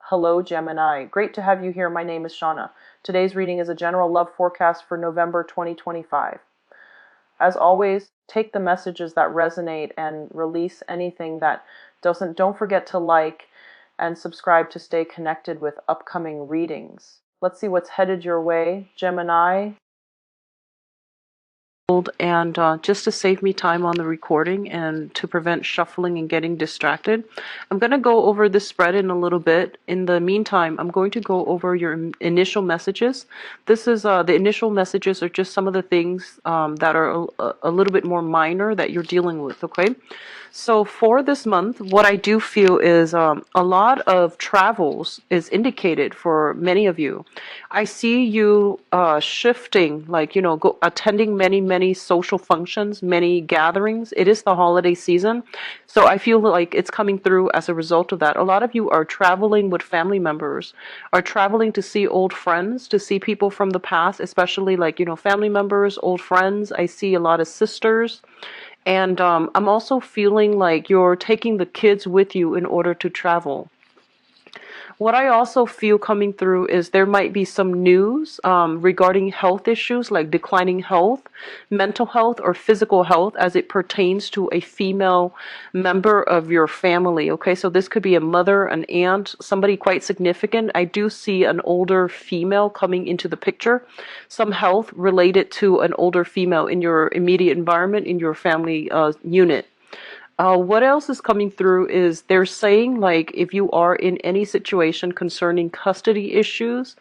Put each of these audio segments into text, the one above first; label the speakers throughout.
Speaker 1: Hello, Gemini. Great to have you here. My name is Shauna. Today's reading is a general love forecast for November 2025. As always, take the messages that resonate and release anything that doesn't. Don't forget to like and subscribe to stay connected with upcoming readings. Let's see what's headed your way, Gemini. And just to save me time on the recording and to prevent shuffling and getting distracted, I'm going to go over this spread in a little bit. In the meantime, I'm going to go over your initial messages. This is the initial messages are just some of the things that are a little bit more minor that you're dealing with, okay? So for this month, what I do feel is a lot of travels is indicated for many of you. I see you shifting, like, attending many social functions, many gatherings. It is the holiday season, so I feel like it's coming through as a result of that. A lot of you are traveling with family members, are traveling to see old friends, to see people from the past, especially like, family members, old friends. I see a lot of sisters. And I'm also feeling like you're taking the kids with you in order to travel. What I also feel coming through is there might be some news regarding health issues like declining health, mental health, or physical health as it pertains to a female member of your family. Okay, so this could be a mother, an aunt, somebody quite significant. I do see an older female coming into the picture, some health related to an older female in your immediate environment, in your family unit. What else is coming through is they're saying, like, if you are in any situation concerning custody issues,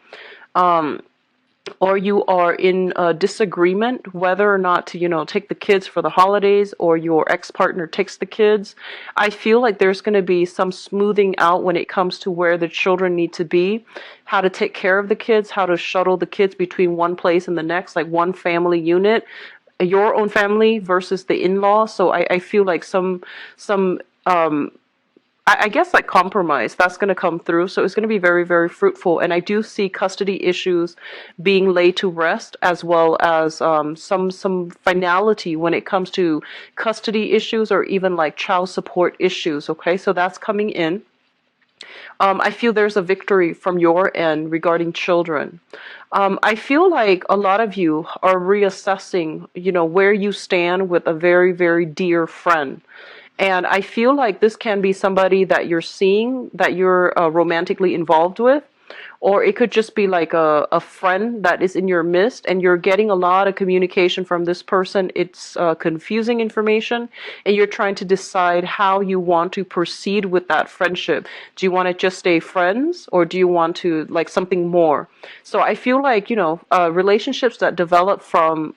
Speaker 1: or you are in a disagreement whether or not to, take the kids for the holidays, or your ex-partner takes the kids, I feel like there's going to be some smoothing out when it comes to where the children need to be, how to take care of the kids, how to shuttle the kids between one place and the next, like one family unit, your own family versus the in-law. So I feel like I guess like compromise that's going to come through. So it's going to be very fruitful. And I do see custody issues being laid to rest, as well as some finality when it comes to custody issues or even like child support issues. Okay, so that's coming in. I feel there's a victory from your end regarding children. I feel like a lot of you are reassessing, where you stand with a very dear friend. And I feel like this can be somebody that you're seeing, that you're romantically involved with. Or it could just be like a friend that is in your midst, and you're getting a lot of communication from this person. It's confusing information, and you're trying to decide how you want to proceed with that friendship. Do you want to just stay friends, or do you want to like something more? So I feel like, relationships that develop from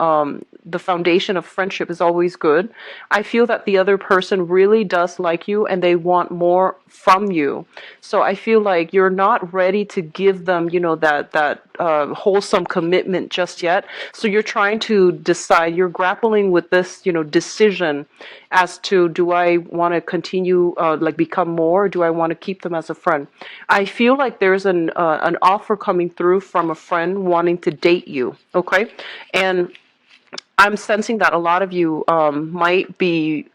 Speaker 1: the foundation of friendship is always good. I feel that the other person really does like you, and they want more from you. So I feel like you're not ready to give them, that wholesome commitment just yet. So you're trying to decide, you're grappling with this, decision as to, do I want to continue, become more, or do I want to keep them as a friend? I feel like there's an offer coming through from a friend wanting to date you, okay? And I'm sensing that a lot of you might be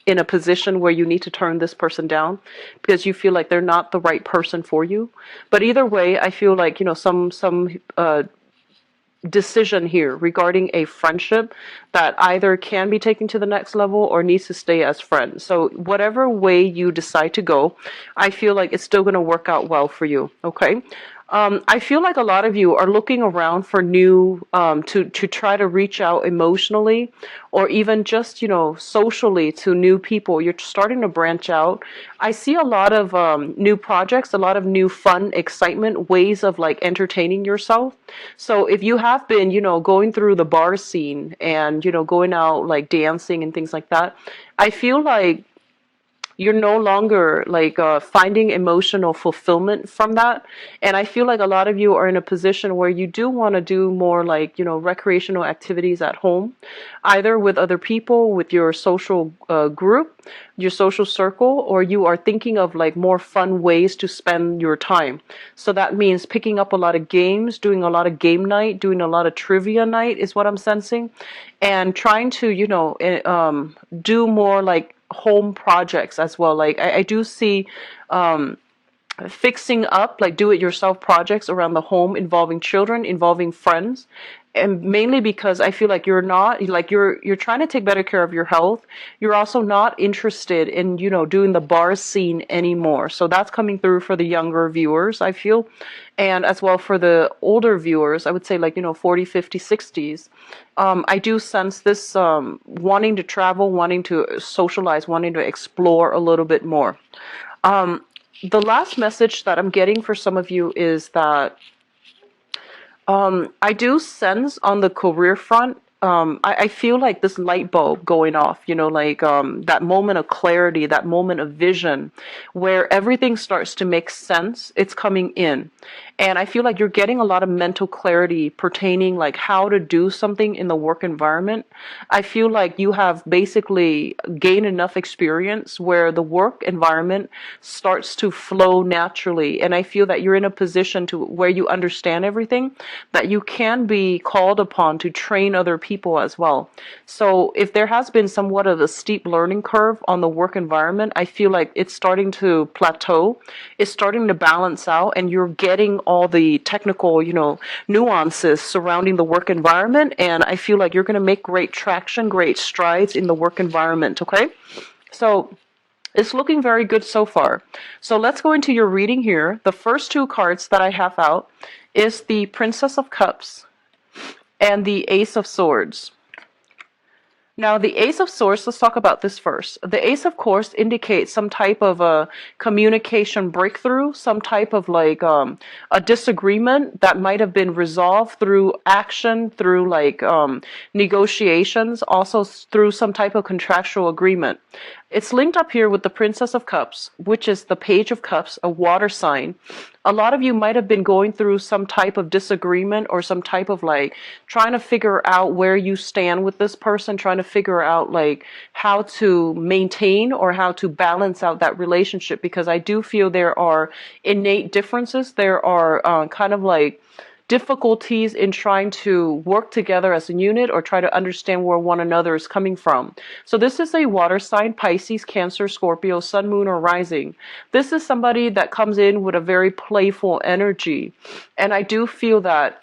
Speaker 1: in a position where you need to turn this person down because you feel like they're not the right person for you. But either way, I feel like, some decision here regarding a friendship that either can be taken to the next level or needs to stay as friends. So whatever way you decide to go, I feel like it's still going to work out well for you, okay? I feel like a lot of you are looking around for new, to try to reach out emotionally, or even just, socially to new people. You're starting to branch out. I see a lot of new projects, a lot of new fun, excitement, ways of like entertaining yourself. So if you have been, going through the bar scene and, going out like dancing and things like that, I feel like you're no longer like finding emotional fulfillment from that. And I feel like a lot of you are in a position where you do want to do more like, recreational activities at home, either with other people, with your social group, your social circle, or you are thinking of like more fun ways to spend your time. So that means picking up a lot of games, doing a lot of game night, doing a lot of trivia night is what I'm sensing, and trying to, do more like home projects as well. Like I do see fixing up, like do-it-yourself projects around the home involving children, involving friends. And mainly because I feel like you're not like you're trying to take better care of your health. You're also not interested in, doing the bar scene anymore. So that's coming through for the younger viewers, I feel. And as well for the older viewers, I would say like, 40, 50, 60s. I do sense this wanting to travel, wanting to socialize, wanting to explore a little bit more. The last message that I'm getting for some of you is that I do sense on the career front, I feel like this light bulb going off, like that moment of clarity, that moment of vision where everything starts to make sense. It's coming in. And I feel like you're getting a lot of mental clarity pertaining like how to do something in the work environment. I feel like you have basically gained enough experience where the work environment starts to flow naturally. And I feel that you're in a position to where you understand everything, that you can be called upon to train other people as well. So if there has been somewhat of a steep learning curve on the work environment, I feel like it's starting to plateau. It's starting to balance out, and you're getting all the technical, nuances surrounding the work environment. And I feel like you're going to make great traction, great strides in the work environment. Okay. So it's looking very good so far. So let's go into your reading here. The first two cards that I have out is the Princess of Cups and the Ace of Swords. Now, the Ace of Swords, let's talk about this first. The Ace, of course, indicates some type of a communication breakthrough, some type of like a disagreement that might have been resolved through action, through like negotiations, also through some type of contractual agreement. It's linked up here with the Princess of Cups, which is the Page of Cups, a water sign. A lot of you might have been going through some type of disagreement or some type of like trying to figure out where you stand with this person, trying to figure out like how to maintain or how to balance out that relationship, because I do feel there are innate differences. There are kind of like difficulties in trying to work together as a unit or try to understand where one another is coming from. So this is a water sign, Pisces, Cancer, Scorpio, Sun, Moon, or Rising. This is somebody that comes in with a very playful energy. And I do feel that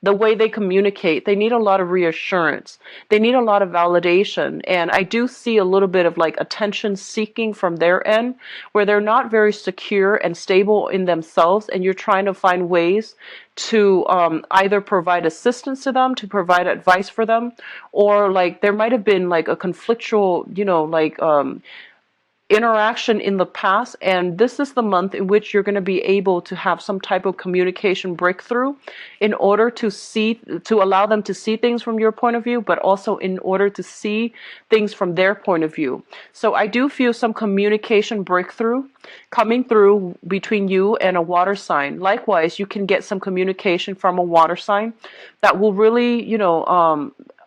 Speaker 1: the way they communicate, they need a lot of reassurance. They need a lot of validation. And I do see a little bit of like attention seeking from their end, where they're not very secure and stable in themselves. And you're trying to find ways to either provide assistance to them, to provide advice for them, or like there might have been like a conflictual, interaction in the past, and this is the month in which you're going to be able to have some type of communication breakthrough in order to allow them to see things from your point of view, but also in order to see things from their point of view. So I do feel some communication breakthrough coming through between you and a water sign. Likewise, you can get some communication from a water sign that will really,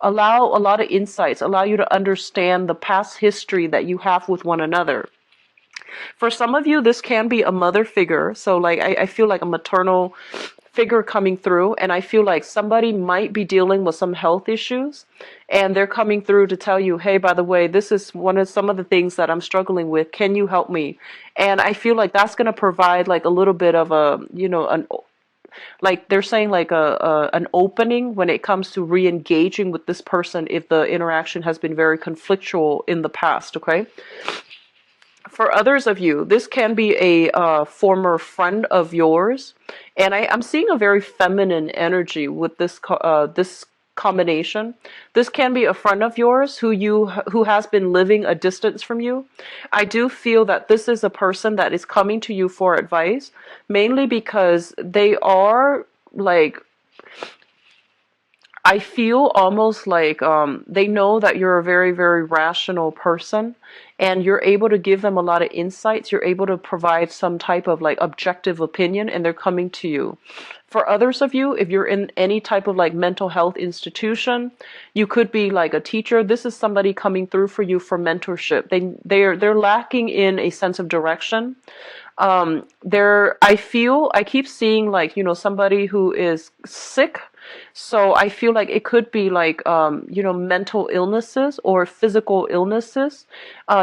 Speaker 1: allow a lot of insights, allow you to understand the past history that you have with one another. For some of you, this can be a mother figure. So like I feel like a maternal figure coming through, and I feel like somebody might be dealing with some health issues, and they're coming through to tell you, hey, by the way, this is some of the things that I'm struggling with. Can you help me? And I feel like that's going to provide like a little bit of like they're saying like an opening when it comes to re-engaging with this person if the interaction has been very conflictual in the past. Okay. For others of you, this can be a former friend of yours, and I'm seeing a very feminine energy with this combination. This can be a friend of yours who has been living a distance from you. I do feel that this is a person that is coming to you for advice, mainly because they are like, I feel almost like they know that you're a very, very rational person, and you're able to give them a lot of insights. You're able to provide some type of like objective opinion, and they're coming to you. For others of you, if you're in any type of like mental health institution, you could be like a teacher. This is somebody coming through for you for mentorship. They're lacking in a sense of direction. I keep seeing like, somebody who is sick So I feel like it could be like, mental illnesses or physical illnesses.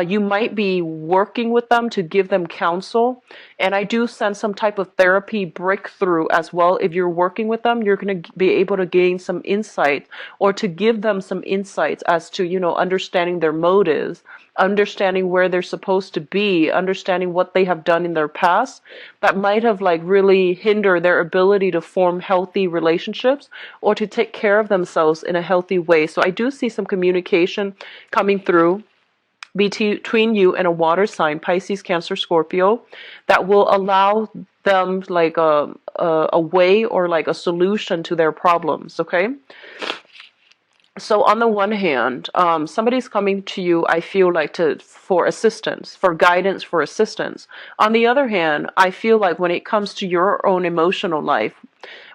Speaker 1: You might be working with them to give them counsel. And I do sense some type of therapy breakthrough as well. If you're working with them, you're going to be able to gain some insight or to give them some insights as to, understanding their motives, understanding where they're supposed to be, understanding what they have done in their past that might have like really hindered their ability to form healthy relationships or to take care of themselves in a healthy way. So I do see some communication coming through between you and a water sign, Pisces, Cancer, Scorpio, that will allow them like a way or like a solution to their problems. Okay. So on the one hand, somebody's coming to you, I feel like for assistance, for guidance, for assistance. On the other hand, I feel like when it comes to your own emotional life,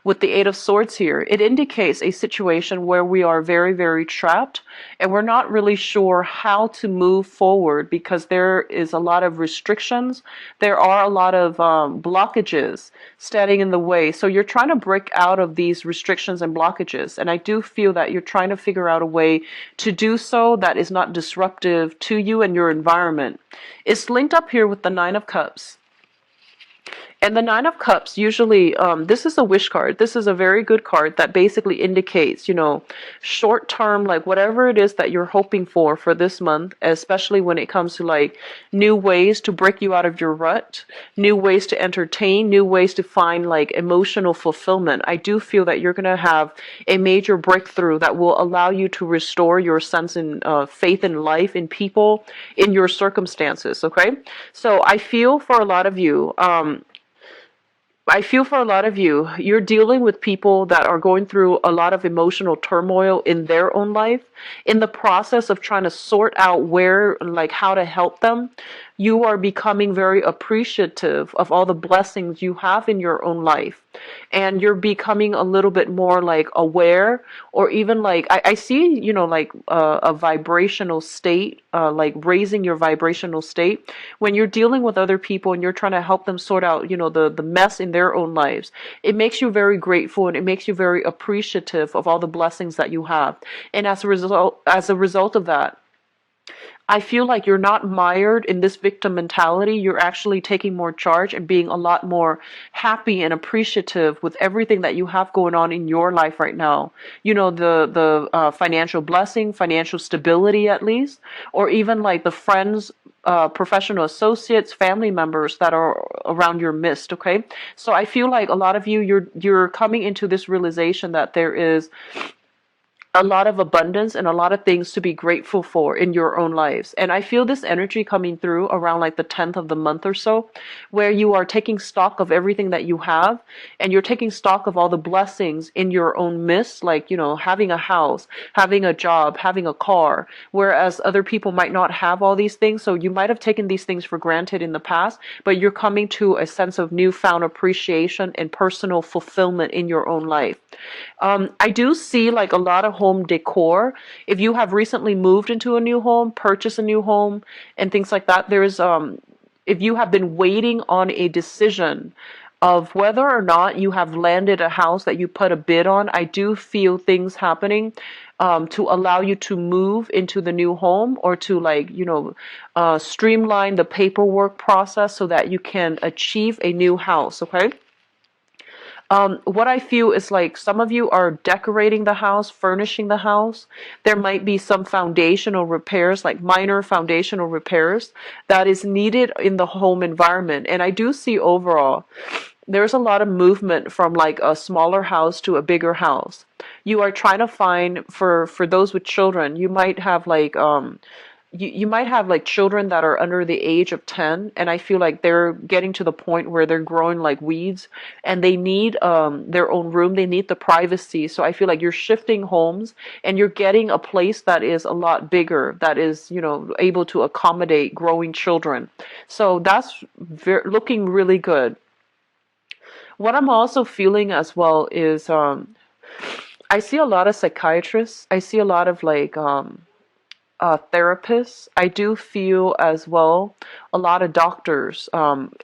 Speaker 1: with the Eight of Swords here, it indicates a situation where we are very, very trapped and we're not really sure how to move forward because there is a lot of restrictions. There are a lot of blockages standing in the way. So you're trying to break out of these restrictions and blockages. And I do feel that you're trying to figure out a way to do so that is not disruptive to you and your environment. It's linked up here with the Nine of Cups. And the Nine of Cups, usually, this is a wish card. This is a very good card that basically indicates, short term, like whatever it is that you're hoping for this month, especially when it comes to like new ways to break you out of your rut, new ways to entertain, new ways to find like emotional fulfillment. I do feel that you're going to have a major breakthrough that will allow you to restore your sense in faith in life, in people, in your circumstances. Okay. So I feel for a lot of you, you're dealing with people that are going through a lot of emotional turmoil in their own life. In the process of trying to sort out how to help them, you are becoming very appreciative of all the blessings you have in your own life. And you're becoming a little bit more like aware, or even like, I see, a vibrational state, like raising your vibrational state when you're dealing with other people and you're trying to help them sort out, the mess in their own lives. It makes you very grateful and it makes you very appreciative of all the blessings that you have. And as a result of that, I feel like you're not mired in this victim mentality. You're actually taking more charge and being a lot more happy and appreciative with everything that you have going on in your life right now. The financial blessing, financial stability at least, or even like the friends, professional associates, family members that are around your midst. Okay, so I feel like a lot of you're coming into this realization that there is a lot of abundance and a lot of things to be grateful for in your own lives. And I feel this energy coming through around like the 10th of the month or so, where you are taking stock of everything that you have and you're taking stock of all the blessings in your own midst, like, having a house, having a job, having a car, whereas other people might not have all these things. So you might have taken these things for granted in the past, but you're coming to a sense of newfound appreciation and personal fulfillment in your own life. I do see like a lot of home decor. If you have recently moved into a new home, purchased a new home, and things like that, if you have been waiting on a decision of whether or not you have landed a house that you put a bid on, I do feel things happening to allow you to move into the new home or to streamline the paperwork process so that you can achieve a new house. Okay. What I feel is like some of you are decorating the house, furnishing the house. There might be some foundational repairs, like minor foundational repairs that is needed in the home environment. And I do see overall, there's a lot of movement from like a smaller house to a bigger house. You are trying to find, for those with children, you might have like, you might have like children that are under the age of 10, and I feel like they're getting to the point where they're growing like weeds and they need their own room, they need the privacy. So I feel like you're shifting homes and you're getting a place that is a lot bigger, that is, able to accommodate growing children. So that's looking really good. What I'm also feeling as well is I see a lot of psychiatrists. I see a lot of like therapists. I do feel as well a lot of doctors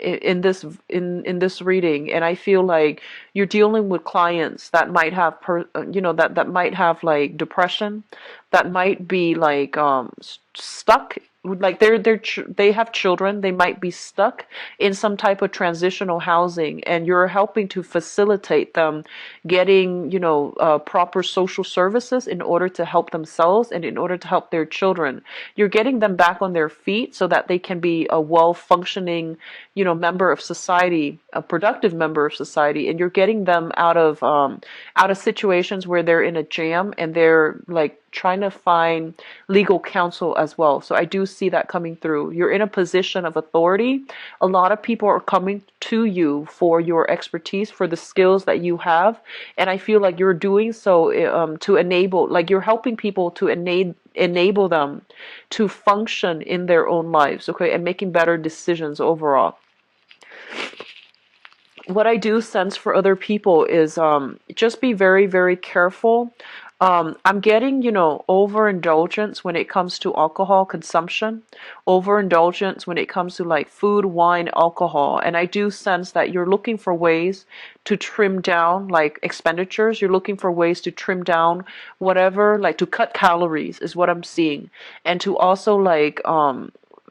Speaker 1: in this reading, and I feel like you're dealing with clients that might have that might have like depression, that might be like stuck, like they have children, they might be stuck in some type of transitional housing, and you're helping to facilitate them getting proper social services in order to help themselves and in order to help their children. You're getting them back on their feet so that they can be a well functioning member of society, a productive member of society, and you're getting them out of situations where they're in a jam and they're like trying to find legal counsel as well. So I do see that coming through. You're in a position of authority. A lot of people are coming to you for your expertise, for the skills that you have. And I feel like you're doing so to enable, like you're helping people to enable them to function in their own lives, okay, and making better decisions overall. What I do sense for other people is just be very, very careful. I'm getting, overindulgence when it comes to alcohol consumption, overindulgence when it comes to like food, wine, alcohol. And I do sense that you're looking for ways to trim down like expenditures. You're looking for ways to trim down whatever, like to cut calories is what I'm seeing. And to also like,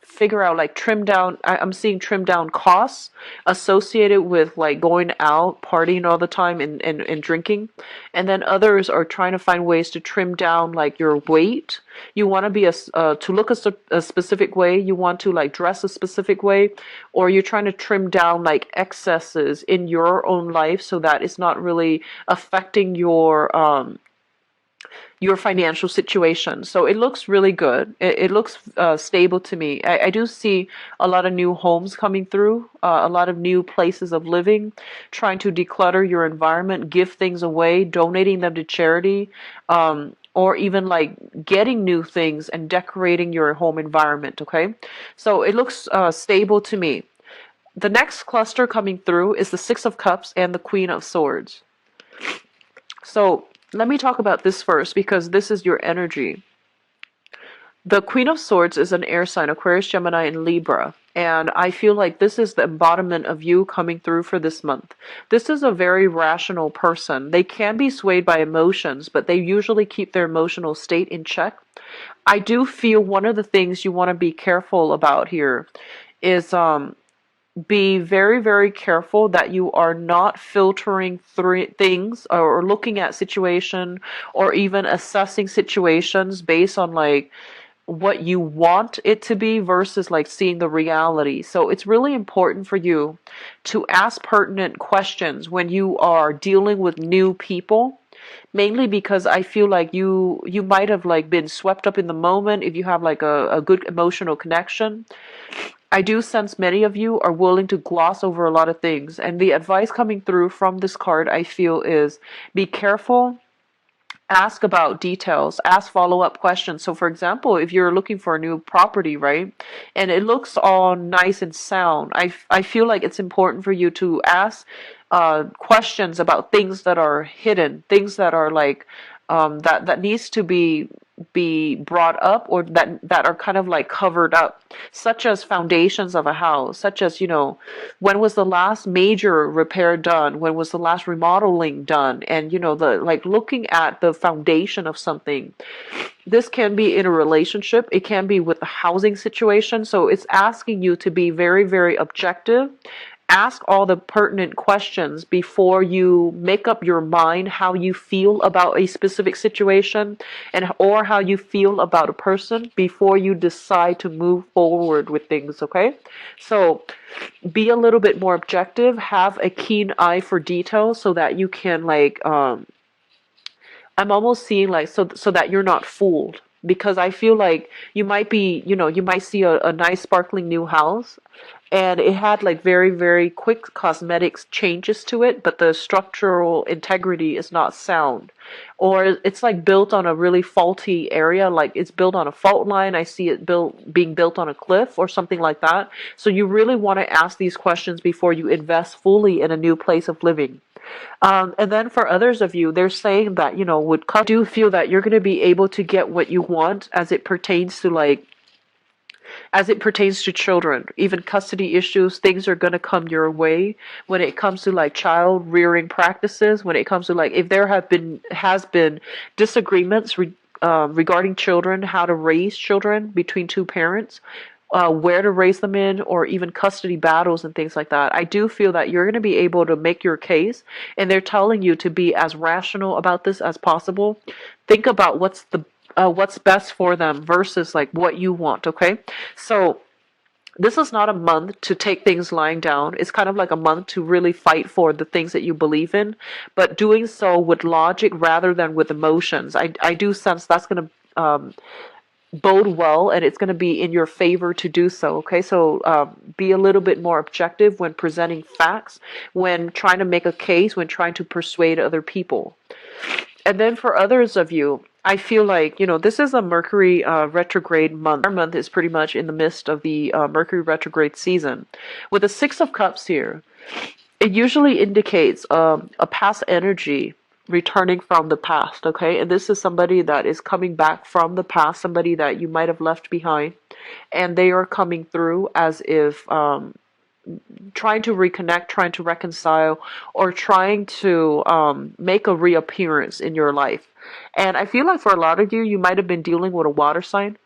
Speaker 1: figure out like trim down. I'm seeing trim down costs associated with like going out partying all the time and drinking, and then others are trying to find ways to trim down like your weight. You want to be to look a specific way, you want to like dress a specific way, or you're trying to trim down like excesses in your own life so that it's not really affecting your financial situation. So it looks really good. It looks stable to me. I do see a lot of new homes coming through, a lot of new places of living, trying to declutter your environment, give things away, donating them to charity, or even like getting new things and decorating your home environment, okay? So it looks stable to me. The next cluster coming through is the Six of Cups and the Queen of Swords. So let me talk about this first because this is your energy. The Queen of Swords is an air sign, Aquarius, Gemini, and Libra. And I feel like this is the embodiment of you coming through for this month. This is a very rational person. They can be swayed by emotions, but they usually keep their emotional state in check. I do feel one of the things you want to be careful about here is be very, very careful that you are not filtering through things or looking at situation or even assessing situations based on like what you want it to be versus like seeing the reality. So it's really important for you to ask pertinent questions when you are dealing with new people. Mainly because I feel like you might have like been swept up in the moment if you have like a good emotional connection. I do sense many of you are willing to gloss over a lot of things. And the advice coming through from this card, I feel, is be careful. Ask about details, ask follow-up questions. So for example, if you're looking for a new property, right, and it looks all nice and sound, I feel like it's important for you to ask questions about things that are hidden, things that are like that needs to be brought up, or that are kind of like covered up, such as foundations of a house, such as when was the last major repair done, when was the last remodeling done, and the like looking at the foundation of something. This can be in a relationship, it can be with a housing situation, so it's asking you to be very, very objective. Ask all the pertinent questions before you make up your mind how you feel about a specific situation or how you feel about a person before you decide to move forward with things, okay? So be a little bit more objective, have a keen eye for detail so that you can like I'm almost seeing like so that you're not fooled, because I feel like you might be, you might see a nice sparkling new house and it had like very, very quick cosmetics changes to it, but the structural integrity is not sound. Or it's like built on a really faulty area, like it's built on a fault line. I see it being built on a cliff or something like that. So you really want to ask these questions before you invest fully in a new place of living. And then for others of you, they're saying that, would do feel that you're going to be able to get what you want as it pertains to children. Even custody issues, things are going to come your way when it comes to like child rearing practices, when it comes to like if there has been disagreements regarding children, how to raise children between two parents, where to raise them in, or even custody battles and things like that. I do feel that you're going to be able to make your case, and they're telling you to be as rational about this as possible. Think about what's best for them versus like what you want. Okay, so this is not a month to take things lying down. It's kind of like a month to really fight for the things that you believe in, but doing so with logic rather than with emotions. I do sense that's going to bode well, and it's going to be in your favor to do so. Okay, so be a little bit more objective when presenting facts, when trying to make a case, when trying to persuade other people. And then for others of you, I feel like, this is a Mercury retrograde month. Our month is pretty much in the midst of the Mercury retrograde season. With the Six of Cups here, it usually indicates a past energy returning from the past, okay? And this is somebody that is coming back from the past, somebody that you might have left behind, and they are coming through as if trying to reconnect, trying to reconcile, or trying to make a reappearance in your life. And I feel like for a lot of you, you might have been dealing with a water sign.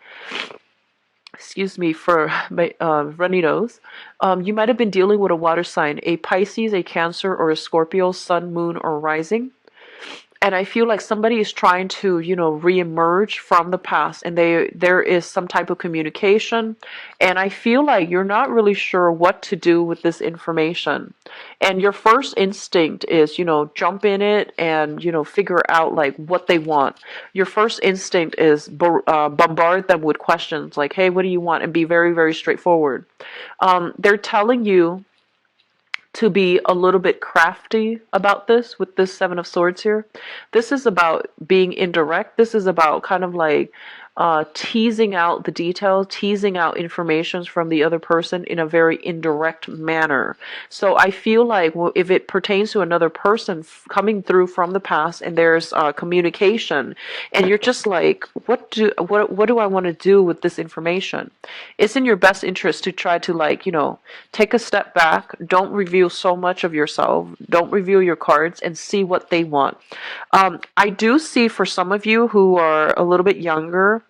Speaker 1: Excuse me for my runny nose. You might have been dealing with a water sign, a Pisces, a Cancer, or a Scorpio, Sun, Moon, or Rising. And I feel like somebody is trying to, reemerge from the past, and there is some type of communication, and I feel like you're not really sure what to do with this information. And your first instinct is, jump in it and, figure out like what they want. Your first instinct is bombard them with questions like, hey, what do you want? And be very, very straightforward. They're telling you to be a little bit crafty about this with this Seven of Swords here. This is about being indirect. This is about kind of like teasing out the details, teasing out informations from the other person in a very indirect manner. So I feel like if it pertains to another person coming through from the past and there's communication, and you're just like, what do I want to do with this information? It's in your best interest to try to like, take a step back. Don't reveal so much of yourself. Don't reveal your cards, and see what they want. I do see for some of you who are a little bit younger,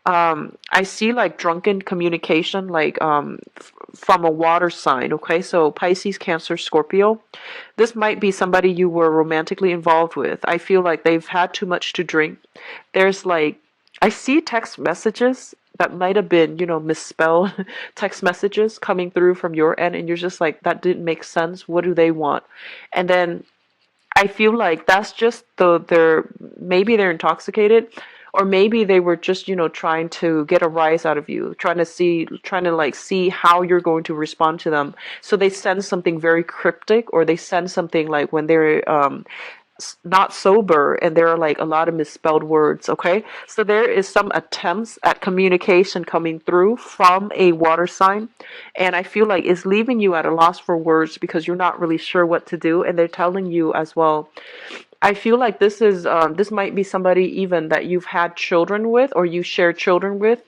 Speaker 1: I see like drunken communication, like from a water sign. Okay, so Pisces, Cancer, Scorpio. This might be somebody you were romantically involved with. I feel like they've had too much to drink. There's like, I see text messages that might have been, misspelled text messages coming through from your end, and you're just like, that didn't make sense. What do they want? And then I feel like that's just maybe they're intoxicated, or maybe they were just, trying to get a rise out of you, trying to see how you're going to respond to them. So they send something very cryptic, or they send something like when they're not sober, and there are like a lot of misspelled words. Okay, so there is some attempts at communication coming through from a water sign, and I feel like it's leaving you at a loss for words because you're not really sure what to do. And they're telling you as well, I feel like this might be somebody even that you've had children with, or you share children with.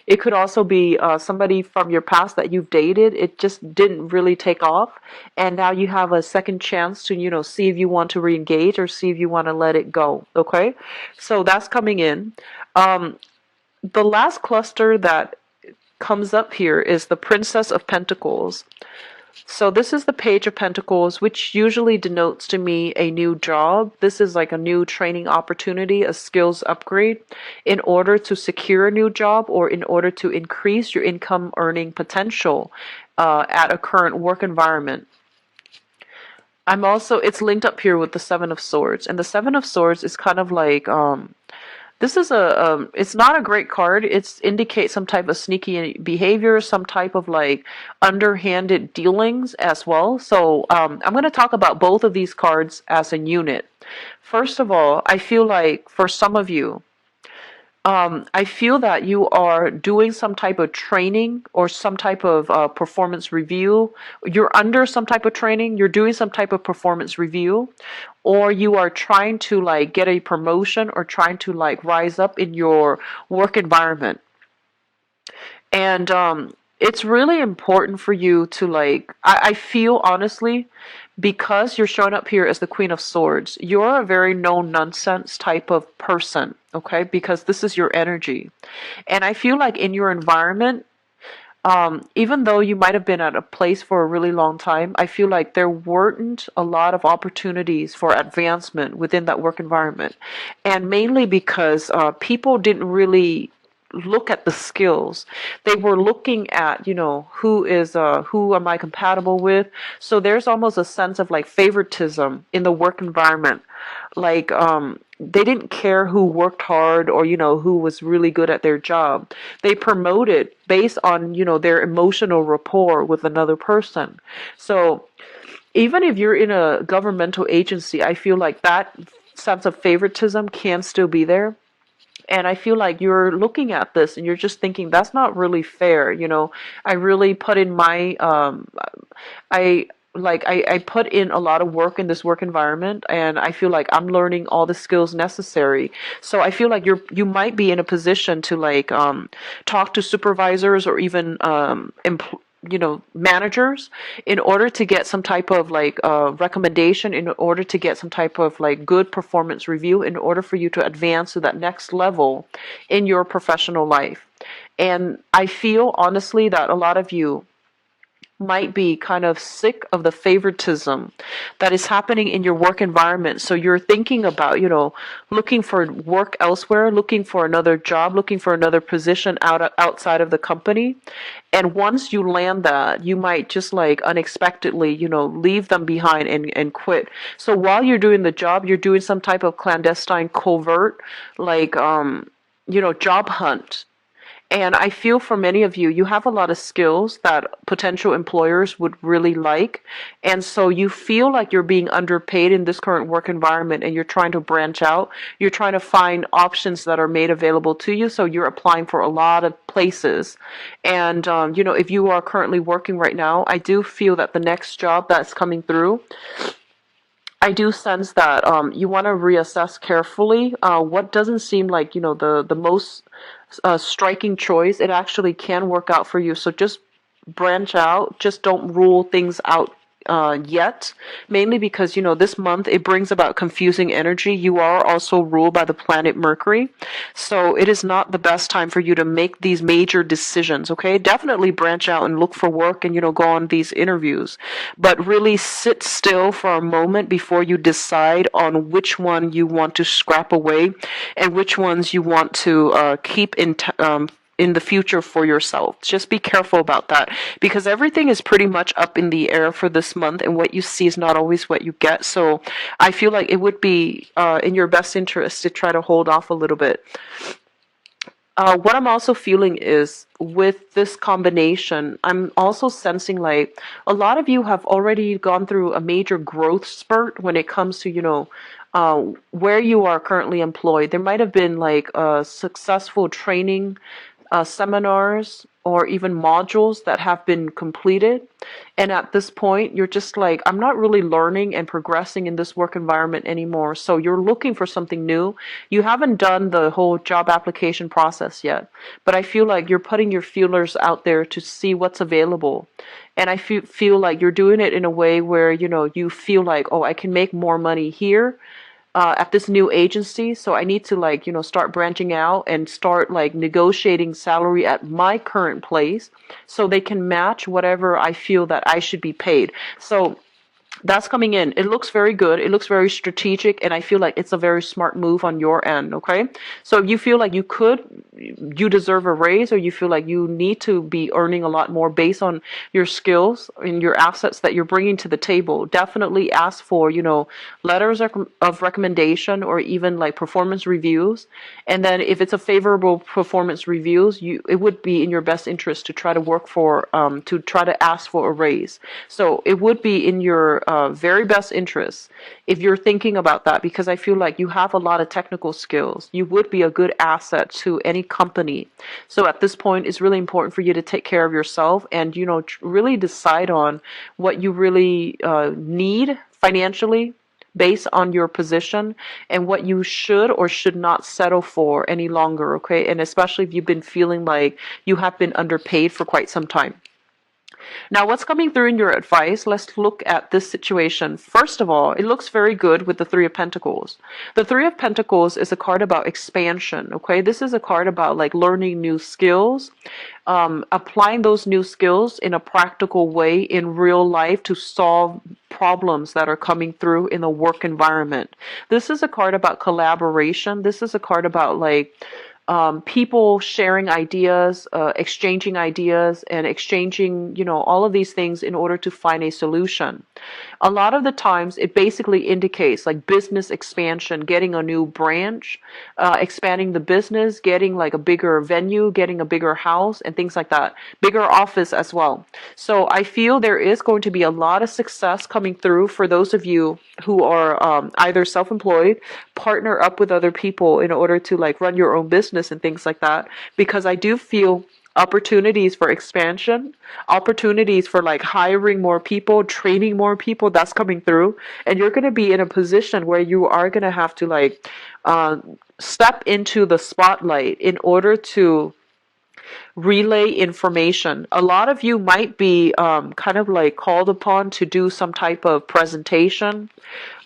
Speaker 1: It could also be somebody from your past that you've dated. It just didn't really take off, and now you have a second chance to, see if you want to re-engage or see if you want to let it go. Okay, so that's coming in. The last cluster that comes up here is the Princess of Pentacles. So this is the Page of Pentacles, which usually denotes to me a new job. This is like a new training opportunity, a skills upgrade in order to secure a new job, or in order to increase your income earning potential at a current work environment. It's linked up here with the Seven of Swords, and the Seven of Swords is kind of like, this is it's not a great card. It indicates some type of sneaky behavior, some type of like underhanded dealings as well. So I'm going to talk about both of these cards as a unit. First of all, I feel like for some of you, I feel that you are doing some type of training or some type of performance review. You're under some type of training, you're doing some type of performance review, or you are trying to like get a promotion or trying to like rise up in your work environment. And it's really important for you to like, I feel honestly, because you're showing up here as the Queen of Swords, you're a very no nonsense type of person, okay? Because this is your energy. And I feel like in your environment, even though you might have been at a place for a really long time, I feel like there weren't a lot of opportunities for advancement within that work environment. And mainly because people didn't really look at the skills. They were looking at, who am I compatible with? So there's almost a sense of like favoritism in the work environment. Like they didn't care who worked hard or who was really good at their job. They promoted based on their emotional rapport with another person. So even if you're in a governmental agency, I feel like that sense of favoritism can still be there. And I feel like you're looking at this and you're just thinking that's not really fair. I really put in my I put in a lot of work in this work environment, and I feel like I'm learning all the skills necessary. So I feel like you might be in a position to like talk to supervisors or even managers in order to get some type of like recommendation, in order to get some type of like good performance review, in order for you to advance to that next level in your professional life. And I feel honestly that a lot of you might be kind of sick of the favoritism that is happening in your work environment. So you're thinking about, looking for work elsewhere, looking for another job, looking for another position outside of the company. And once you land that, you might just like unexpectedly, leave them behind and quit. So while you're doing the job, you're doing some type of clandestine covert, like, job hunt. And I feel for many of you, you have a lot of skills that potential employers would really like. And so you feel like you're being underpaid in this current work environment and you're trying to branch out. You're trying to find options that are made available to you. So you're applying for a lot of places. And, if you are currently working right now, I do feel that the next job that's coming through, I do sense that you want to reassess carefully what doesn't seem like the most striking choice. It actually can work out for you. So just branch out. Just don't rule things out yet, mainly because this month it brings about confusing energy. You are also ruled by the planet Mercury, so it is not the best time for you to make these major decisions. Okay, definitely branch out and look for work and go on these interviews, but really sit still for a moment before you decide on which one you want to scrap away and which ones you want to keep in the future for yourself. Just be careful about that, because everything is pretty much up in the air for this month, and what you see is not always what you get. So I feel like it would be in your best interest to try to hold off a little bit. What I'm also feeling is with this combination, I'm also sensing like a lot of you have already gone through a major growth spurt when it comes to, where you are currently employed. There might have been like a successful training seminars or even modules that have been completed. And at this point, you're just like, I'm not really learning and progressing in this work environment anymore. So you're looking for something new. You haven't done the whole job application process yet, but I feel like you're putting your feelers out there to see what's available. And I feel like you're doing it in a way where, you feel like, oh, I can make more money here at this new agency, so I need to like start branching out and start like negotiating salary at my current place so they can match whatever I feel that I should be paid. So that's coming in. It looks very good. It looks very strategic, and I feel like it's a very smart move on your end, okay? So if you feel like you deserve a raise, or you feel like you need to be earning a lot more based on your skills and your assets that you're bringing to the table, definitely ask for, letters of recommendation or even like performance reviews. And then if it's a favorable performance reviews, it would be in your best interest to try to work for, to try to ask for a raise. So it would be in your very best interests if you're thinking about that, because I feel like you have a lot of technical skills. You would be a good asset to any company. So at this point, it's really important for you to take care of yourself and, really decide on what you really need financially based on your position and what you should or should not settle for any longer, okay? And especially if you've been feeling like you have been underpaid for quite some time. Now, what's coming through in your advice? Let's look at this situation. First of all, it looks very good with the Three of Pentacles. The Three of Pentacles is a card about expansion, okay? This is a card about like learning new skills, applying those new skills in a practical way in real life to solve problems that are coming through in the work environment. This is a card about collaboration. This is a card about like people sharing ideas, exchanging ideas, and exchanging, all of these things in order to find a solution. A lot of the times, it basically indicates like business expansion, getting a new branch, expanding the business, getting like a bigger venue, getting a bigger house, and things like that. Bigger office as well. So I feel there is going to be a lot of success coming through for those of you who are either self-employed, partner up with other people in order to like run your own business and things like that, because I do feel opportunities for expansion, opportunities for like hiring more people, training more people, that's coming through. And you're going to be in a position where you are going to have to like step into the spotlight in order to relay information. A lot of you might be kind of like called upon to do some type of presentation.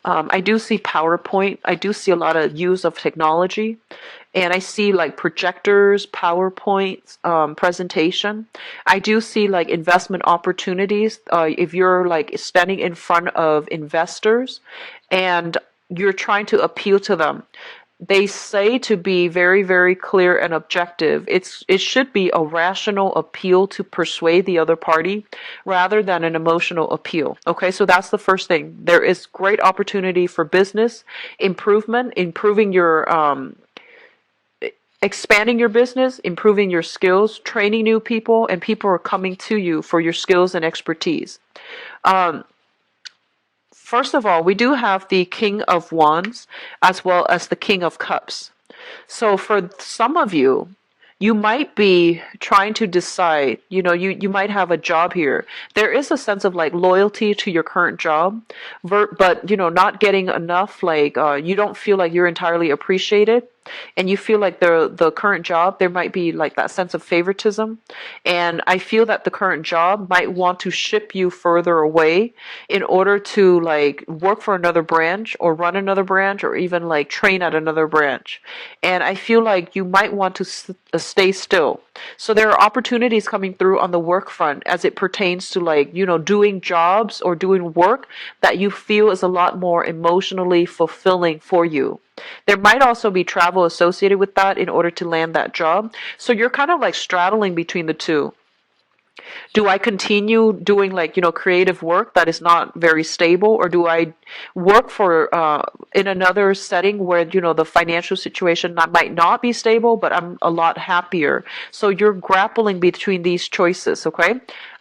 Speaker 1: I do see PowerPoint. I do see a lot of use of technology. And I see like projectors, PowerPoints, presentation. I do see like investment opportunities. If you're like standing in front of investors and you're trying to appeal to them, they say to be very, very clear and objective. It should be a rational appeal to persuade the other party rather than an emotional appeal. Okay, so that's the first thing. There is great opportunity for business improvement, improving your expanding your business, improving your skills, training new people, and people are coming to you for your skills and expertise. First of all, we do have the King of Wands as well as the King of Cups. So for some of you, you might be trying to decide, you might have a job here. There is a sense of like loyalty to your current job, but, not getting enough, like you don't feel like you're entirely appreciated. And you feel like the current job, there might be like that sense of favoritism. And I feel that the current job might want to ship you further away in order to like work for another branch or run another branch or even like train at another branch. And I feel like you might want to stay still. So there are opportunities coming through on the work front as it pertains to like, doing jobs or doing work that you feel is a lot more emotionally fulfilling for you. There might also be travel associated with that in order to land that job. So you're kind of like straddling between the two. Do I continue doing like, creative work that is not very stable, or do I work for in another setting where, the financial situation might not be stable, but I'm a lot happier. So you're grappling between these choices, okay?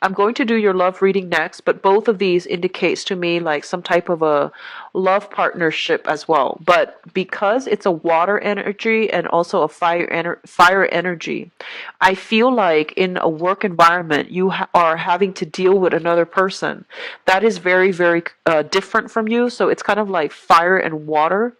Speaker 1: I'm going to do your love reading next, but both of these indicates to me like some type of a love partnership as well. But because it's a water energy and also a fire energy, I feel like in a work environment, you are having to deal with another person that is very, very different from you. So it's kind of like fire and water.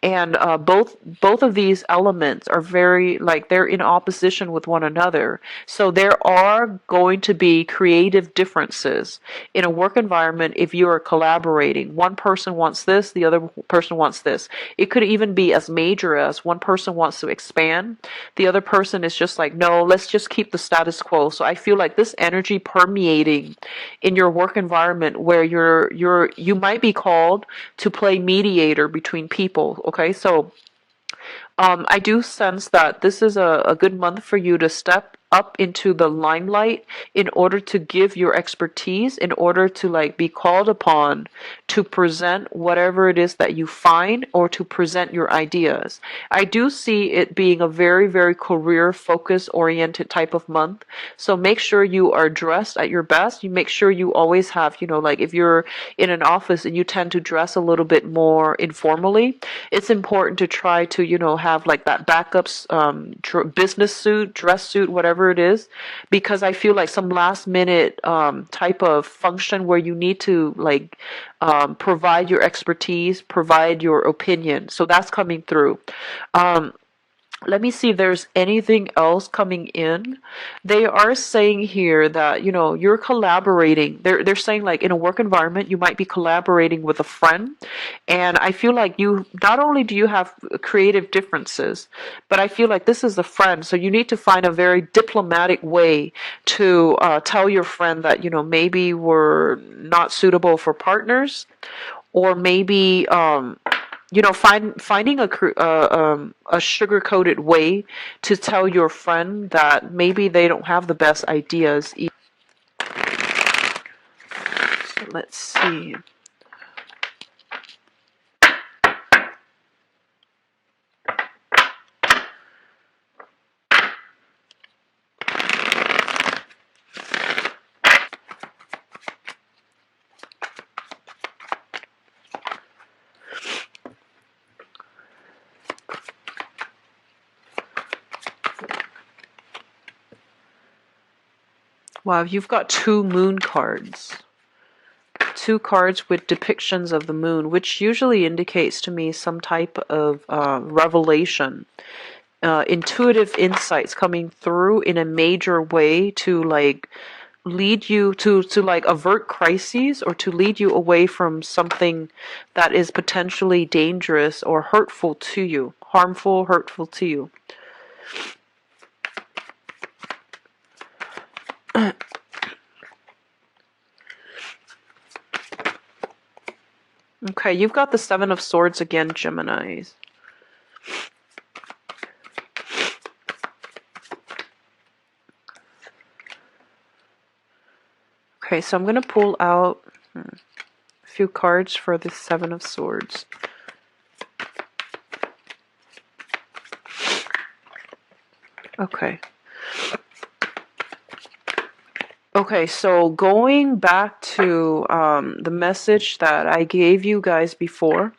Speaker 1: And both of these elements are very like they're in opposition with one another. So there are going to be creative differences in a work environment if you are collaborating. One person wants this, the other person wants this. It could even be as major as one person wants to expand, the other person is just like, no, let's just keep the status quo. So I feel like this energy permeating in your work environment where you might be called to play mediator between people. Okay, so I do sense that this is a good month for you to step up into the limelight in order to give your expertise, in order to like be called upon to present whatever it is that you find or to present your ideas. I do see it being a very, very career focus oriented type of month. So make sure you are dressed at your best. You make sure you always have, like if you're in an office and you tend to dress a little bit more informally, it's important to try to, have like that backups, business suit, dress suit, whatever it is, because I feel like some last minute type of function where you need to like provide your expertise, provide your opinion. So that's coming through. Let me see if there's anything else coming in. They are saying here that, you're collaborating. They're saying like in a work environment, you might be collaborating with a friend. And I feel like you, not only do you have creative differences, but I feel like this is a friend. So you need to find a very diplomatic way to tell your friend that, maybe we're not suitable for partners, or maybe finding a sugar coated way to tell your friend that maybe they don't have the best ideas. So let's see. Wow, you've got 2 moon cards. 2 cards with depictions of the moon, which usually indicates to me some type of revelation, intuitive insights coming through in a major way to like lead you to like avert crises, or to lead you away from something that is potentially dangerous or hurtful to you, harmful, hurtful to you. Okay, you've got the 7 of Swords again, Geminis. Okay, so I'm going to pull out a few cards for the 7 of Swords. Okay. Okay, so going back to the message that I gave you guys before,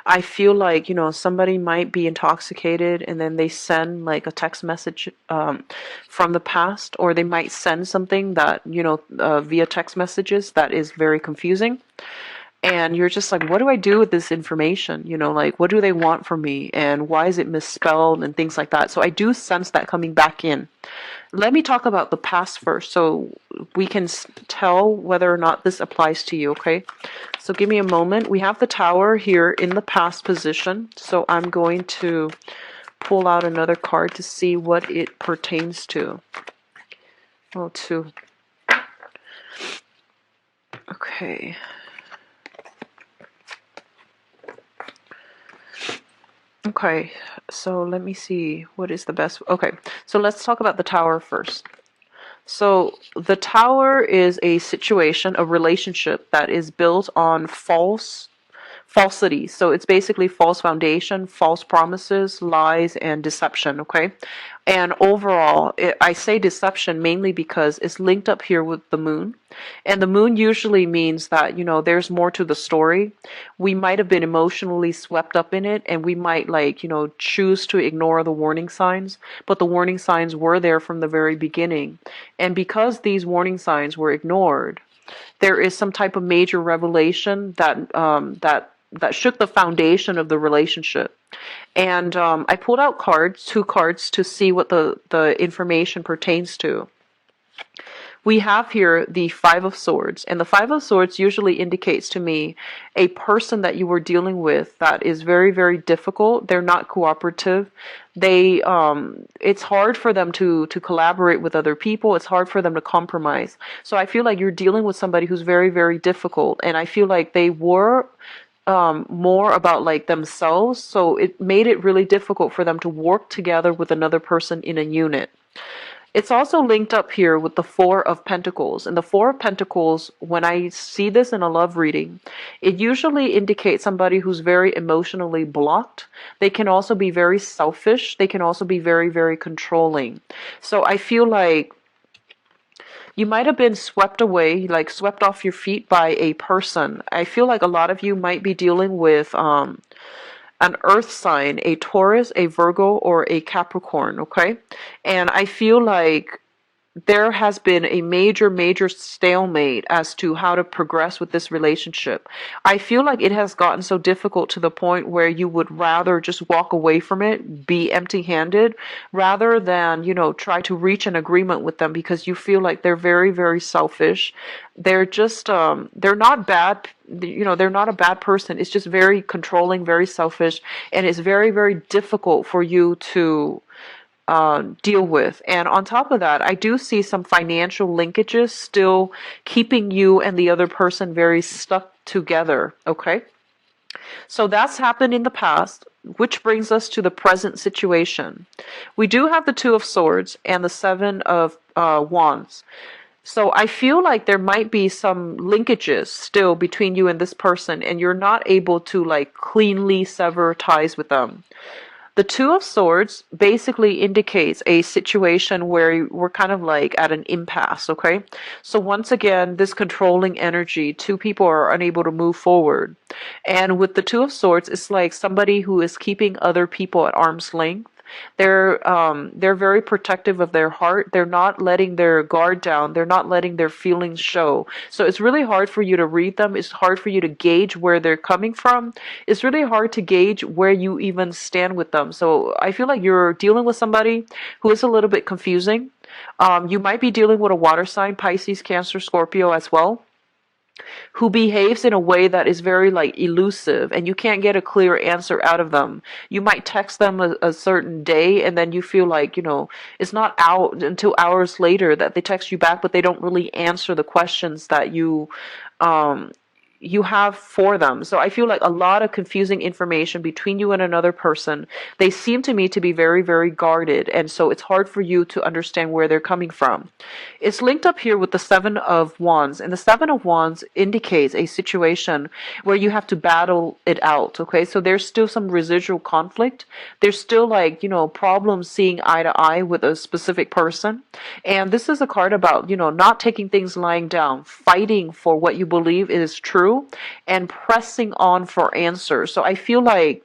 Speaker 1: I feel like, somebody might be intoxicated and then they send like a text message from the past, or they might send something that, via text messages that is very confusing. And you're just like, what do I do with this information? Like, what do they want from me? And why is it misspelled and things like that? So I do sense that coming back in. Let me talk about the past first so we can tell whether or not this applies to you, okay? So give me a moment. We have the Tower here in the past position. So I'm going to pull out another card to see what it pertains to. Oh, 2. Okay. Okay, so let me see what is the best. Okay, so let's talk about the Tower first. So the Tower is a situation, a relationship that is built on falsity. So it's basically false foundation, false promises, lies, and deception, okay? And overall, I say deception mainly because it's linked up here with the moon. And the moon usually means that, there's more to the story. We might have been emotionally swept up in it, and we might choose to ignore the warning signs, but the warning signs were there from the very beginning. And because these warning signs were ignored, there is some type of major revelation that shook the foundation of the relationship. And I pulled out 2 cards to see what the information pertains to. We have here the 5 of Swords, and the 5 of Swords usually indicates to me a person that you were dealing with that is very, very difficult. They're not cooperative. It's hard for them to collaborate with other people. It's hard for them to compromise. So I feel like you're dealing with somebody who's very, very difficult, and I feel like they were more about like themselves, so it made it really difficult for them to work together with another person in a unit. It's also linked up here with the Four of Pentacles. And the Four of Pentacles, when I see this in a love reading, it usually indicates somebody who's very emotionally blocked. They can also be very selfish. They can also be very, very controlling. So I feel like you might have been swept away, like swept off your feet by a person. I feel like a lot of you might be dealing with an earth sign, a Taurus, a Virgo, or a Capricorn, okay? And I feel like there has been a major, major stalemate as to how to progress with this relationship. I feel like it has gotten so difficult to the point where you would rather just walk away from it, be empty-handed, rather than, try to reach an agreement with them because you feel like they're very, very selfish. They're just, they're not bad. They're not a bad person. It's just very controlling, very selfish, and it's very, very difficult for you to deal with. And on top of that, I do see some financial linkages still keeping you and the other person very stuck together. Okay. So that's happened in the past, which brings us to the present situation. We do have the Two of Swords and the Seven of Wands. So I feel like there might be some linkages still between you and this person, and you're not able to like cleanly sever ties with them. The Two of Swords basically indicates a situation where we're kind of like at an impasse, okay? So once again, this controlling energy, two people are unable to move forward. And with the Two of Swords, it's like somebody who is keeping other people at arm's length. They're very protective of their heart. They're not letting their guard down. They're not letting their feelings show. So it's really hard for you to read them. It's hard for you to gauge where they're coming from. It's really hard to gauge where you even stand with them. So I feel like you're dealing with somebody who is a little bit confusing. You might be dealing with a water sign, Pisces, Cancer, Scorpio as well, who behaves in a way that is very like elusive and you can't get a clear answer out of them. You might text them a certain day and then you feel like, it's not out until hours later that they text you back, but they don't really answer the questions that um, you have for them. So I feel like a lot of confusing information between you and another person. They seem to me to be very, very guarded. And so it's hard for you to understand where they're coming from. It's linked up here with the Seven of Wands. And the Seven of Wands indicates a situation where you have to battle it out. Okay. So there's still some residual conflict. There's still like, problems seeing eye to eye with a specific person. And this is a card about, not taking things lying down, fighting for what you believe is true, and pressing on for answers. So I feel like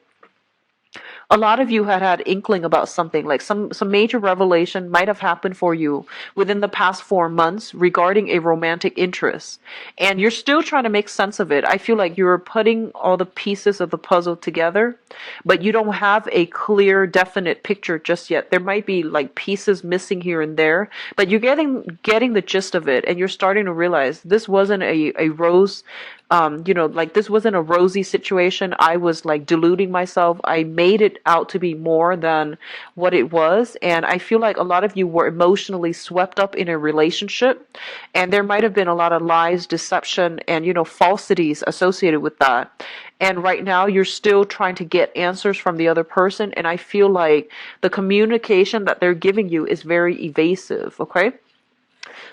Speaker 1: a lot of you had inkling about something, like some major revelation might have happened for you within the past 4 months regarding a romantic interest, and you're still trying to make sense of it. I feel like you're putting all the pieces of the puzzle together, but you don't have a clear, definite picture just yet. There might be like pieces missing here and there, but you're getting the gist of it, and you're starting to realize this wasn't a rose. Like this wasn't a rosy situation. I was like deluding myself. I made it out to be more than what it was. And I feel like a lot of you were emotionally swept up in a relationship. And there might have been a lot of lies, deception, and, falsities associated with that. And right now you're still trying to get answers from the other person. And I feel like the communication that they're giving you is very evasive. Okay.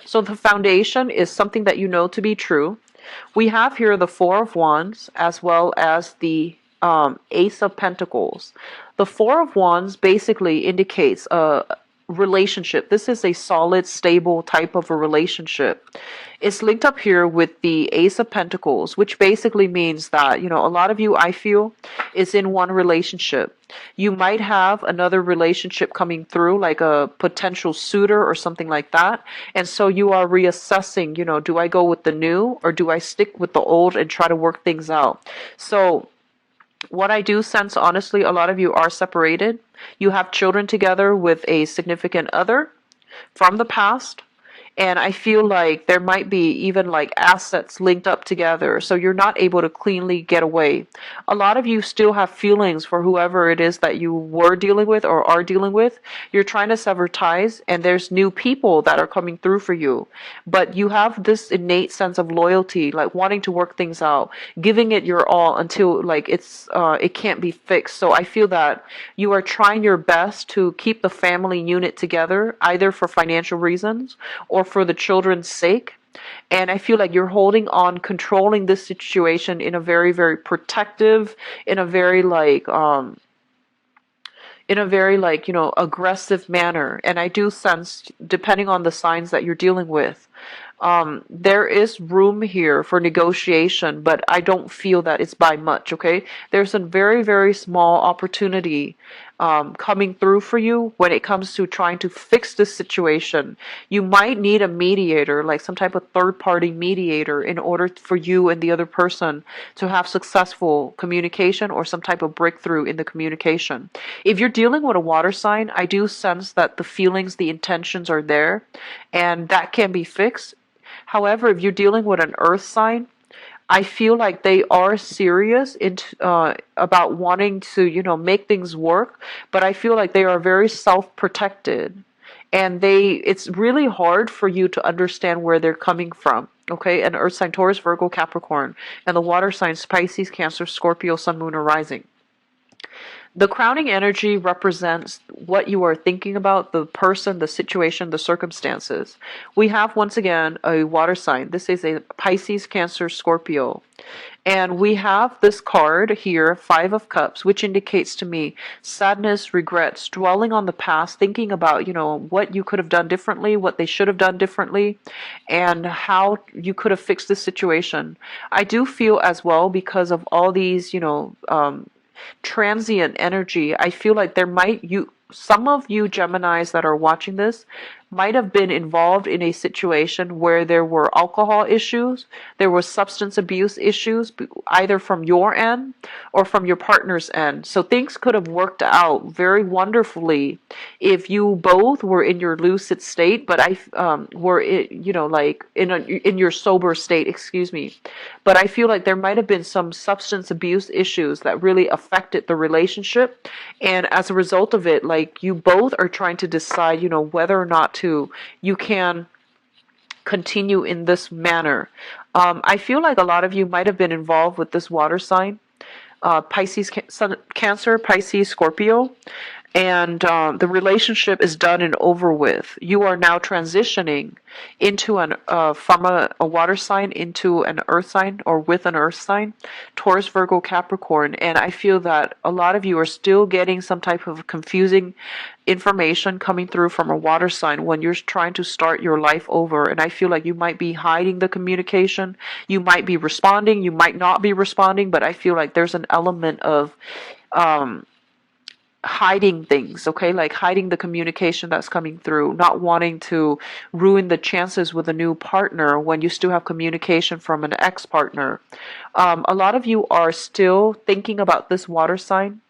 Speaker 1: So the foundation is something that you know to be true. We have here the Four of Wands as well as the Ace of Pentacles. The Four of Wands basically indicates a relationship. This is a solid, stable type of a relationship. It's linked up here with the Ace of Pentacles, which basically means that, a lot of you, I feel, is in one relationship. You might have another relationship coming through, like a potential suitor or something like that. And so you are reassessing, do I go with the new or do I stick with the old and try to work things out? So what I do sense, honestly, a lot of you are separated. You have children together with a significant other from the past. And I feel like there might be even like assets linked up together, so you're not able to cleanly get away. A lot of you still have feelings for whoever it is that you were dealing with or are dealing with. You're trying to sever ties, and there's new people that are coming through for you. But you have this innate sense of loyalty, like wanting to work things out, giving it your all until like it can't be fixed. So I feel that you are trying your best to keep the family unit together, either for financial reasons or for the children's sake. And I feel like you're holding on, controlling this situation in a very, very protective, in a very aggressive manner. And I do sense, depending on the signs that you're dealing with, there is room here for negotiation, but I don't feel that it's by much, okay? There's a very, very small opportunity coming through for you when it comes to trying to fix this situation. You might need a mediator, like some type of third-party mediator, in order for you and the other person to have successful communication or some type of breakthrough in the communication. If you're dealing with a water sign, I do sense that the feelings, the intentions are there, and that can be fixed. However, if you're dealing with an earth sign, I feel like they are serious about wanting to, make things work, but I feel like they are very self-protected, and it's really hard for you to understand where they're coming from. Okay, an earth sign, Taurus, Virgo, Capricorn, and the water signs, Pisces, Cancer, Scorpio, Sun, Moon, or Rising. The crowning energy represents what you are thinking about, the person, the situation, the circumstances. We have, once again, a water sign. This is a Pisces, Cancer, Scorpio. And we have this card here, Five of Cups, which indicates to me sadness, regrets, dwelling on the past, thinking about, what you could have done differently, what they should have done differently, and how you could have fixed the situation. I do feel as well, because of all these, transient energy, I feel like some of you Geminis that are watching this might have been involved in a situation where there were alcohol issues, there were substance abuse issues, either from your end or from your partner's end. So things could have worked out very wonderfully if you both were in your lucid state, but were like in your sober state, excuse me. But I feel like there might have been some substance abuse issues that really affected the relationship, and as a result of it, like, you both are trying to decide, whether or not you can continue in this manner. I feel like a lot of you might have been involved with this water sign, Pisces, Cancer, Pisces, Scorpio, and the relationship is done and over with. You are now transitioning into from a water sign into an earth sign, or with an earth sign, Taurus, Virgo, Capricorn. And I feel that a lot of you are still getting some type of confusing information coming through from a water sign when you're trying to start your life over. And I feel like you might be hiding the communication. You might be responding, you might not be responding, but I feel like there's an element of hiding things, okay? Like hiding the communication that's coming through, not wanting to ruin the chances with a new partner when you still have communication from an ex-partner. A lot of you are still thinking about this water sign,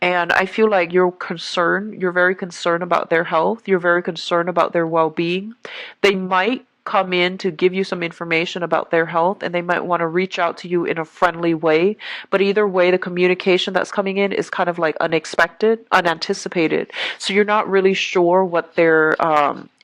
Speaker 1: and I feel like you're very concerned about their health, you're very concerned about their well-being. They might come in to give you some information about their health, and they might want to reach out to you in a friendly way, but either way, the communication that's coming in is kind of like unexpected, unanticipated, so you're not really sure what they're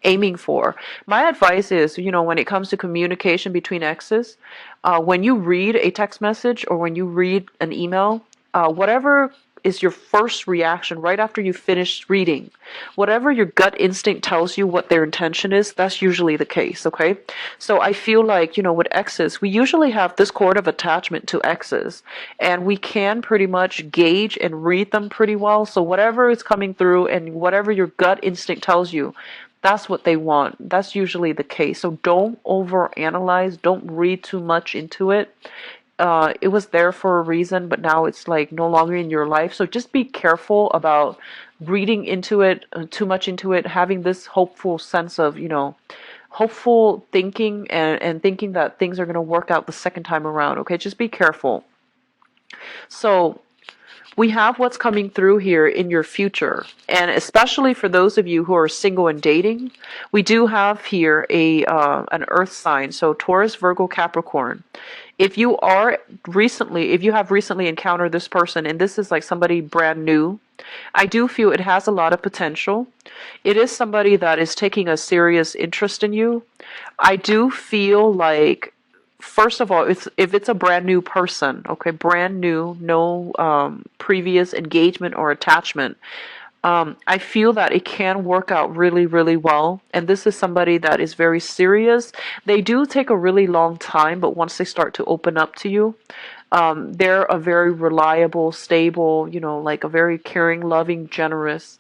Speaker 1: aiming for. My advice is, when it comes to communication between exes, when you read a text message or when you read an email, whatever is your first reaction right after you finish reading, whatever your gut instinct tells you what their intention is, that's usually the case, okay? So I feel like, with exes, we usually have this cord of attachment to exes, and we can pretty much gauge and read them pretty well. So whatever is coming through and whatever your gut instinct tells you, that's what they want. That's usually the case. So don't overanalyze, don't read too much into it. It was there for a reason, but now it's like no longer in your life. So just be careful about reading into it, too much into it, having this hopeful sense of, hopeful thinking, and thinking that things are going to work out the second time around. Okay, just be careful. So we have what's coming through here in your future. And especially for those of you who are single and dating, we do have here an earth sign. So Taurus, Virgo, Capricorn. If you have recently encountered this person and this is like somebody brand new, I do feel it has a lot of potential. It is somebody that is taking a serious interest in you. I do feel like, first of all, if it's a brand new person, okay, brand new, no previous engagement or attachment, I feel that it can work out really, really well. And this is somebody that is very serious. They do take a really long time, but once they start to open up to you, they're a very reliable, stable, like a very caring, loving, generous,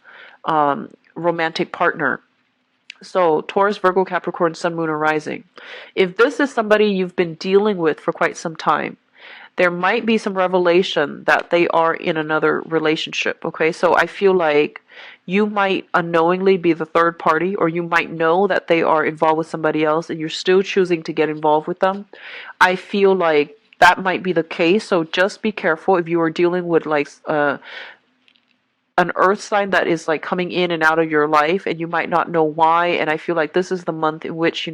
Speaker 1: romantic partner. So Taurus, Virgo, Capricorn, Sun, Moon, or Rising. If this is somebody you've been dealing with for quite some time, there might be some revelation that they are in another relationship, okay? So I feel like you might unknowingly be the third party, or you might know that they are involved with somebody else and you're still choosing to get involved with them. I feel like that might be the case, so just be careful if you are dealing with like an earth sign that is like coming in and out of your life and you might not know why. And I feel like this is the month in which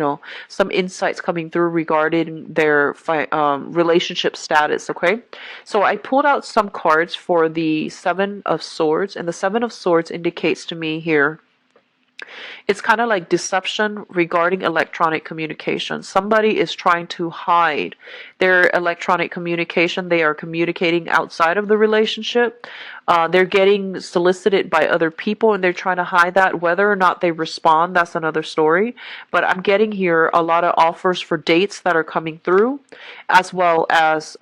Speaker 1: some insights coming through regarding their relationship status. Okay, so I pulled out some cards for the Seven of Swords, and the Seven of Swords indicates to me here it's kind of like deception regarding electronic communication. Somebody is trying to hide their electronic communication. They are communicating outside of the relationship. They're getting solicited by other people and they're trying to hide that. Whether or not they respond, that's another story. But I'm getting here a lot of offers for dates that are coming through, as well as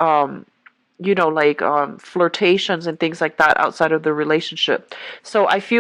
Speaker 1: flirtations and things like that outside of the relationship. So I feel